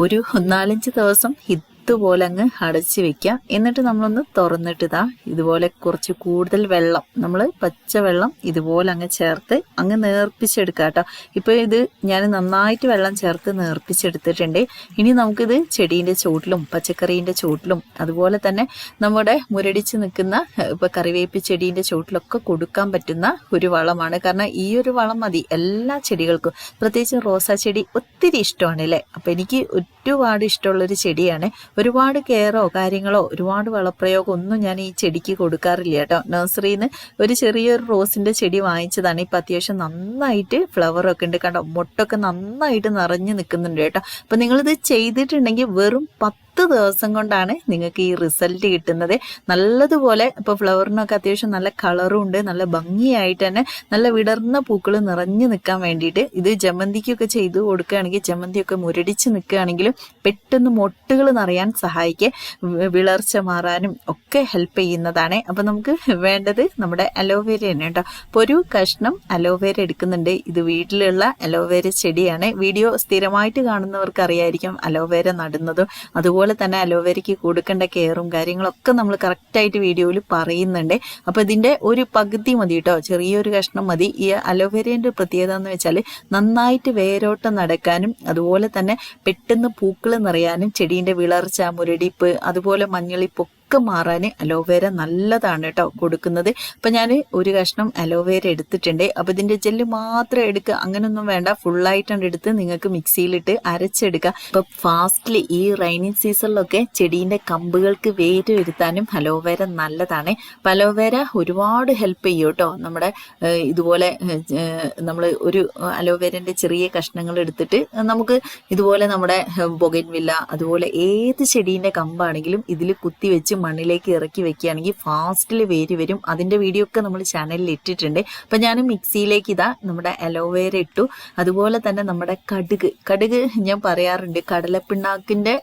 ഒരു 4-5 ദിവസം ഇതുപോലെ അങ്ങ് അടച്ചു വെക്കാം. എന്നിട്ട് നമ്മളൊന്ന് തുറന്നിട്ട് ഇതുപോലെ കുറച്ച് കൂടുതൽ വെള്ളം, നമ്മൾ പച്ചവെള്ളം ഇതുപോലെ അങ്ങ് ചേർത്ത് അങ്ങ് നേർപ്പിച്ചെടുക്കാം കേട്ടോ. ഇപ്പോൾ ഇത് ഞാൻ നന്നായിട്ട് വെള്ളം ചേർത്ത് നേർപ്പിച്ചെടുത്തിട്ടുണ്ട്. ഇനി നമുക്കിത് ചെടീൻ്റെ ചോട്ടിലും പച്ചക്കറീൻ്റെ ചോട്ടിലും അതുപോലെ തന്നെ നമ്മുടെ മുരടിച്ച് നിൽക്കുന്ന ഇപ്പോൾ കറിവേപ്പ് ചെടീൻ്റെ ചോട്ടിലൊക്കെ കൊടുക്കാൻ പറ്റുന്ന ഒരു വളമാണ്. കാരണം ഈ ഒരു വളം മതി എല്ലാ ചെടികൾക്കും. പ്രത്യേകിച്ച് റോസാ ചെടി ഒത്തിരി ഇഷ്ടമാണ് അല്ലേ. അപ്പം എനിക്ക് ഒരുപാട് ഇഷ്ടമുള്ളൊരു ചെടിയാണ്. ഒരുപാട് കെയറോ കാര്യങ്ങളോ ഒരുപാട് വളപ്രയോഗം ഒന്നും ഞാൻ ഈ ചെടിക്ക് കൊടുക്കാറില്ല കേട്ടോ. നഴ്സറിയിൽ നിന്ന് ഒരു ചെറിയൊരു റോസിൻ്റെ ചെടി വാങ്ങിച്ചതാണ്. ഇപ്പം അത്യാവശ്യം നന്നായിട്ട് ഫ്ലവറൊക്കെ ഉണ്ട് കണ്ടോ. മൊട്ടൊക്കെ നന്നായിട്ട് നിറഞ്ഞു നിൽക്കുന്നുണ്ട് കേട്ടോ. അപ്പം നിങ്ങളിത് ചെയ്തിട്ടുണ്ടെങ്കിൽ വെറും 10 ദിവസം കൊണ്ടാണ് നിങ്ങൾക്ക് ഈ റിസൾട്ട് കിട്ടുന്നത്. നല്ലതുപോലെ ഇപ്പോൾ ഫ്ലവറിനൊക്കെ അത്യാവശ്യം നല്ല കളറും ഉണ്ട്, നല്ല ഭംഗിയായിട്ട് തന്നെ നല്ല വിടർന്ന പൂക്കൾ നിറഞ്ഞു നിൽക്കാൻ വേണ്ടിയിട്ട് ഇത് ജമന്തിക്കൊക്കെ ചെയ്ത് കൊടുക്കുകയാണെങ്കിൽ, ജമന്തിയൊക്കെ മുരടിച്ച് നിൽക്കുകയാണെങ്കിലും പെട്ടെന്ന് മൊട്ടുകൾ നിറയാൻ സഹായിക്കുക, വിളർച്ച മാറാനും ഒക്കെ ഹെൽപ്പ് ചെയ്യുന്നതാണ്. അപ്പം നമുക്ക് വേണ്ടത് നമ്മുടെ അലോവേര തന്നെ കേട്ടോ. അപ്പോൾ ഒരു കഷ്ണം അലോവേര എടുക്കുന്നുണ്ട്. ഇത് വീട്ടിലുള്ള അലോവേര ചെടിയാണ്. വീഡിയോ സ്ഥിരമായിട്ട് കാണുന്നവർക്ക് അറിയായിരിക്കും അലോവേര നടുന്നതും അതുപോലെ തന്നെ അലോവേരയ്ക്ക് കൊടുക്കേണ്ട കെയറും കാര്യങ്ങളൊക്കെ നമ്മൾ കറക്റ്റായിട്ട് വീഡിയോയിൽ പറയുന്നുണ്ട്. അപ്പോൾ ഇതിൻ്റെ ഒരു പകുതി മതി കേട്ടോ, ചെറിയൊരു കഷ്ണം മതി. ഈ അലോവേരേൻ്റെ പ്രത്യേകത എന്ന് വെച്ചാൽ നന്നായിട്ട് വേരോട്ടം നടക്കാനും അതുപോലെ തന്നെ പെട്ടെന്ന് പൂക്കൾ നിറയാനും ചെടീൻ്റെ വിളർച്ച, മുരടിപ്പ് അതുപോലെ മഞ്ഞളിപ്പൊക്കെ മാറാൻ അലോവേര നല്ലതാണ് കേട്ടോ കൊടുക്കുന്നത്. അപ്പം ഞാൻ ഒരു കഷ്ണം അലോവേര എടുത്തിട്ടുണ്ട്. അപ്പം ഇതിൻ്റെ ജെല്ല് മാത്രം എടുക്കുക, അങ്ങനെയൊന്നും വേണ്ട, ഫുള്ളായിട്ടാണ് എടുത്ത് നിങ്ങൾക്ക് മിക്സിയിലിട്ട് അരച്ചെടുക്കുക. അപ്പം ഫാസ്റ്റ്ലി ഈ റൈനിങ് സീസണിലൊക്കെ ചെടീൻ്റെ കമ്പുകൾക്ക് വേര് വരുത്താനും അലോവേര നല്ലതാണ്. അപ്പം അലോവേര ഒരുപാട് ഹെൽപ്പ് ചെയ്യും കേട്ടോ. നമ്മുടെ ഇതുപോലെ നമ്മൾ ഒരു അലോവേരൻ്റെ ചെറിയ കഷ്ണങ്ങൾ എടുത്തിട്ട് നമുക്ക് ഇതുപോലെ നമ്മുടെ ബൊഗൻവില്ല അതുപോലെ ഏത് ചെടീൻ്റെ കമ്പാണെങ്കിലും ഇതിൽ കുത്തി വെച്ച് മണ്ണിലേക്ക് ഇറക്കി വെക്കുകയാണെങ്കിൽ ഫാസ്റ്റിൽ വേര് വരും. അതിൻ്റെ വീഡിയോ ഒക്കെ നമ്മൾ ചാനലിൽ ഇട്ടിട്ടുണ്ട്. അപ്പം ഞാൻ മിക്സിയിലേക്ക് നമ്മുടെ അലോവേര ഇട്ടു. അതുപോലെ തന്നെ നമ്മുടെ കടുക് ഞാൻ പറയാറുണ്ട്, കടലപ്പിണ്ണാക്കിൻ്റെ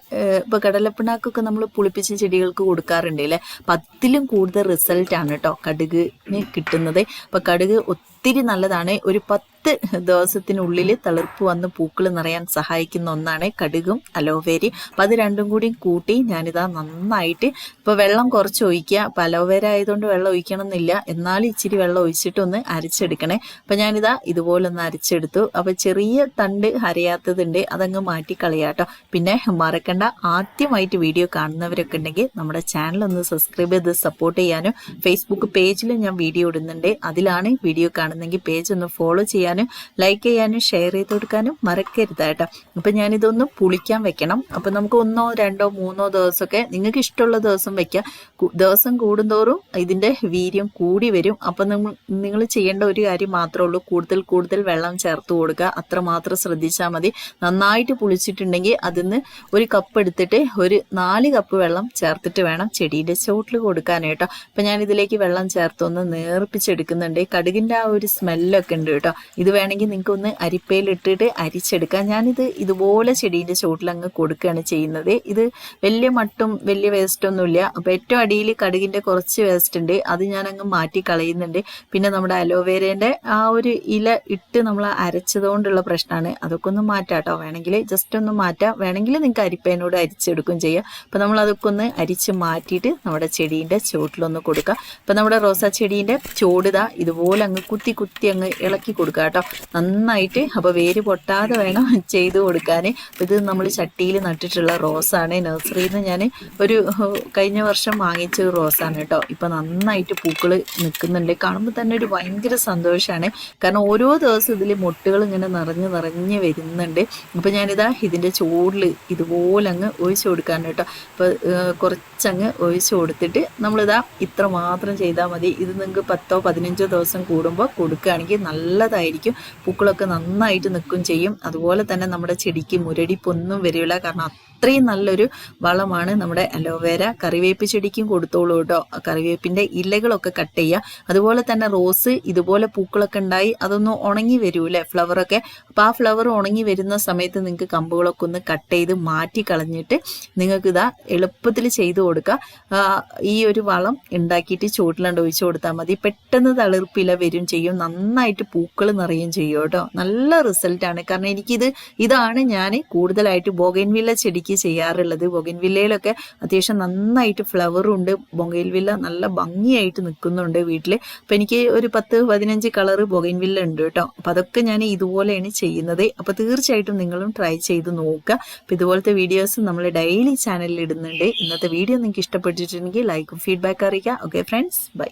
ഇപ്പോൾ കടലപ്പിണ്ണാക്കൊക്കെ നമ്മൾ പുളിപ്പിച്ച ചെടികൾക്ക് കൊടുക്കാറുണ്ട് അല്ലേ. അപ്പം അതിലും കൂടുതൽ റിസൾട്ടാണ് കേട്ടോ കടുകിന് കിട്ടുന്നത്. അപ്പം കടുക് ഒത്തിരി നല്ലതാണ്. ഒരു 10 ദിവസത്തിനുള്ളിൽ തളിർപ്പ് വന്ന് പൂക്കൾ നിറയാൻ സഹായിക്കുന്ന ഒന്നാണ് കടുകും അലോവേരയും. അപ്പം അത് രണ്ടും കൂടി കൂട്ടി ഞാനിതാ നന്നായിട്ട് ഇപ്പോൾ വെള്ളം കുറച്ച് ഒഴിക്കുക. അപ്പം അലോവേര ആയതുകൊണ്ട് വെള്ളം ഒഴിക്കണം എന്നില്ല, എന്നാലും ഇച്ചിരി വെള്ളം ഒഴിച്ചിട്ടൊന്ന് അരച്ചെടുക്കണേ. അപ്പം ഞാനിതാ ഇതുപോലെ ഒന്ന് അരച്ചെടുത്തു. അപ്പം ചെറിയ തണ്ട് അരയാത്തതുണ്ട്, അതങ്ങ് മാറ്റി കളയാട്ടോ. പിന്നെ മറക്കണ്ട, ആദ്യമായിട്ട് വീഡിയോ കാണുന്നവരൊക്കെ ഉണ്ടെങ്കിൽ നമ്മുടെ ചാനൽ ഒന്ന് സബ്സ്ക്രൈബ് ചെയ്ത് സപ്പോർട്ട് ചെയ്യാനും ഫേസ്ബുക്ക് പേജിൽ ഞാൻ വീഡിയോ ഇടുന്നുണ്ട്, അതിലാണ് വീഡിയോ കാണുന്നെങ്കിൽ പേജ് ഒന്ന് ഫോളോ ചെയ്യാനും ലൈക്ക് ചെയ്യാനും ഷെയർ ചെയ്ത് കൊടുക്കാനും മറക്കരുത് കേട്ടോ. അപ്പം ഞാനിതൊന്ന് പുളിക്കാൻ വെക്കണം. അപ്പം നമുക്ക് 1, 2, 3 ദിവസമൊക്കെ നിങ്ങൾക്ക് ഇഷ്ടമുള്ള ദിവസം വെക്കാം. ദിവസം കൂടുന്തോറും ഇതിൻ്റെ വീര്യം കൂടി വരും. അപ്പം നിങ്ങൾ ചെയ്യേണ്ട ഒരു കാര്യം മാത്രമേ ഉള്ളൂ, കൂടുതൽ വെള്ളം ചേർത്ത് കൊടുക്കുക, അത്രമാത്രം ശ്രദ്ധിച്ചാൽ മതി. നന്നായിട്ട് പുളിച്ചിട്ടുണ്ടെങ്കിൽ അതിന്ന് ഒരു കപ്പ് എടുത്തിട്ട് ഒരു 4 കപ്പ് വെള്ളം ചേർത്തിട്ട് വേണം ചെടീൻ്റെ ചോട്ടിൽ കൊടുക്കാനായിട്ടോ. അപ്പം ഞാനിതിലേക്ക് വെള്ളം ചേർത്തൊന്ന് നേർപ്പിച്ചെടുക്കുന്നുണ്ട്. കടുകിൻ്റെ ആ ഒരു സ്മെല്ലൊക്കെ ഉണ്ട് കേട്ടോ. ഇത് വേണമെങ്കിൽ നിങ്ങൾക്ക് ഒന്ന് അരിപ്പയിലിട്ടിട്ട് അരിച്ചെടുക്കാം. ഞാനിത് ഇതുപോലെ ചെടീൻ്റെ ചോട്ടിൽ അങ്ങ് കൊടുക്കുകയാണ് ചെയ്യുന്നത്. ഇത് വലിയ മട്ടും വലിയ വേസ്റ്റ് ഒന്നുമില്ല. അപ്പോൾ ഏറ്റവും അടിയിൽ കടുകിൻ്റെ കുറച്ച് വേസ്റ്റ് ഉണ്ട്, അത് ഞാൻ അങ്ങ് മാറ്റി കളയുന്നുണ്ട്. പിന്നെ നമ്മുടെ അലോവേരേൻ്റെ ആ ഒരു ഇല ഇട്ട് നമ്മൾ അരച്ചതുകൊണ്ടുള്ള പ്രശ്നമാണ്, അതൊക്കെ ഒന്ന് മാറ്റാം കേട്ടോ. വേണമെങ്കിൽ ജസ്റ്റ് ഒന്ന് മാറ്റാം, വേണമെങ്കിൽ നിങ്ങൾക്ക് അരിപ്പേനോട് അരിച്ചെടുക്കും ചെയ്യാം. അപ്പോൾ നമ്മൾ അതൊക്കെ ഒന്ന് അരിച്ച് മാറ്റിയിട്ട് നമ്മുടെ ചെടീൻ്റെ ചോട്ടിലൊന്ന് കൊടുക്കുക. അപ്പോൾ നമ്മുടെ റോസാ ചെടീൻ്റെ ചോടിതാ ഇതുപോലെ അങ്ങ് കുത്തി അങ്ങ് ഇളക്കി കൊടുക്കുക കേട്ടോ നന്നായിട്ട്. അപ്പോൾ വേര് പൊട്ടാതെ വേണം ചെയ്ത് കൊടുക്കാൻ. ഇത് നമ്മൾ ചട്ടിയിൽ നട്ടിട്ടുള്ള റോസാണ്. നഴ്സറിയിൽ നിന്ന് ഞാൻ ഒരു കഴിഞ്ഞ വർഷം വാങ്ങിച്ച റോസാണ് കേട്ടോ. ഇപ്പം നന്നായിട്ട് പൂക്കൾ നിൽക്കുന്നുണ്ട്. കാണുമ്പോൾ തന്നെ ഒരു ഭയങ്കര സന്തോഷമാണ്. കാരണം ഓരോ ദിവസം ഇതിൽ മൊട്ടുകൾ ഇങ്ങനെ നിറഞ്ഞ് വരുന്നുണ്ട്. അപ്പോൾ ഞാനിതാ ഇതിൻ്റെ ചോടിൽ ഇതുപോലെ അങ്ങ് ഒഴിച്ചു കൊടുക്കാൻ കേട്ടോ. അപ്പോൾ കുറച്ചങ്ങ് ഒഴിച്ചു കൊടുത്തിട്ട് നമ്മളിതാ ഇത്ര മാത്രം ചെയ്താൽ മതി. ഇത് നിങ്ങൾക്ക് 10, 15 ദിവസം കൂടുമ്പോൾ കൊടുക്കുകയാണെങ്കിൽ നല്ലതായിരിക്കും. പൂക്കളൊക്കെ നന്നായിട്ട് നിൽക്കും ചെയ്യും. അതുപോലെ തന്നെ നമ്മുടെ ചെടിക്ക് മുരടിപ്പൊന്നും വരില്ല. കാരണം അത്രയും നല്ലൊരു വളമാണ് നമ്മുടെ അലോവേര. കറിവേപ്പ് ചെടിക്കും കൊടുത്തോളൂ കേട്ടോ. കറിവേപ്പിൻ്റെ ഇലകളൊക്കെ കട്ട് ചെയ്യുക. അതുപോലെ തന്നെ റോസ് ഇതുപോലെ പൂക്കളൊക്കെ ഉണ്ടായി അതൊന്ന് ഉണങ്ങി വരൂല്ലേ ഫ്ലവറൊക്കെ. അപ്പോൾ ആ ഫ്ലവർ ഉണങ്ങി വരുന്ന സമയത്ത് നിങ്ങൾക്ക് കമ്പുകളൊക്കെ ഒന്ന് കട്ട് ചെയ്ത് മാറ്റി കളഞ്ഞിട്ട് നിങ്ങൾക്ക് ഇതാ എളുപ്പത്തിൽ ചെയ്ത് കൊടുക്കുക. ഈ ഒരു വളം ഉണ്ടാക്കിയിട്ട് ചുവട്ടിലാണ്ട് ഒഴിച്ചു കൊടുത്താൽ മതി. പെട്ടെന്ന് തളിർപ്പില വരും ചെയ്യും, നന്നായിട്ട് പൂക്കൾ നിറയും ചെയ്യും കേട്ടോ. നല്ല റിസൾട്ടാണ്. കാരണം ഇതാണ് ഞാൻ കൂടുതലായിട്ട് ബോഗൻവില്ല ചെടിക്ക് ചെയ്യാറുള്ളത്. ബോഗൻവില്ലയിലൊക്കെ അത്യാവശ്യം നന്നായിട്ട് ഫ്ലവറും ഉണ്ട്. ബോഗൻവില്ല നല്ല ഭംഗിയായിട്ട് നിൽക്കുന്നുണ്ട് വീട്ടിൽ. അപ്പം എനിക്ക് ഒരു 10-15 കളറ് ബോഗൻവില്ല ഉണ്ട് കേട്ടോ. അപ്പം അതൊക്കെ ഞാൻ ഇതുപോലെയാണ് ചെയ്യുന്നത്. അപ്പോൾ തീർച്ചയായിട്ടും നിങ്ങളും ട്രൈ ചെയ്ത് നോക്കുക. അപ്പം ഇതുപോലത്തെ വീഡിയോസ് നമ്മൾ ഡെയിലി ചാനലിൽ ഇടുന്നുണ്ട്. ഇന്നത്തെ വീഡിയോ നിങ്ങൾക്ക് ഇഷ്ടപ്പെട്ടിട്ടുണ്ടെങ്കിൽ ലൈക്കും ഫീഡ്ബാക്ക് അറിയിക്കുക. Okay friends, by.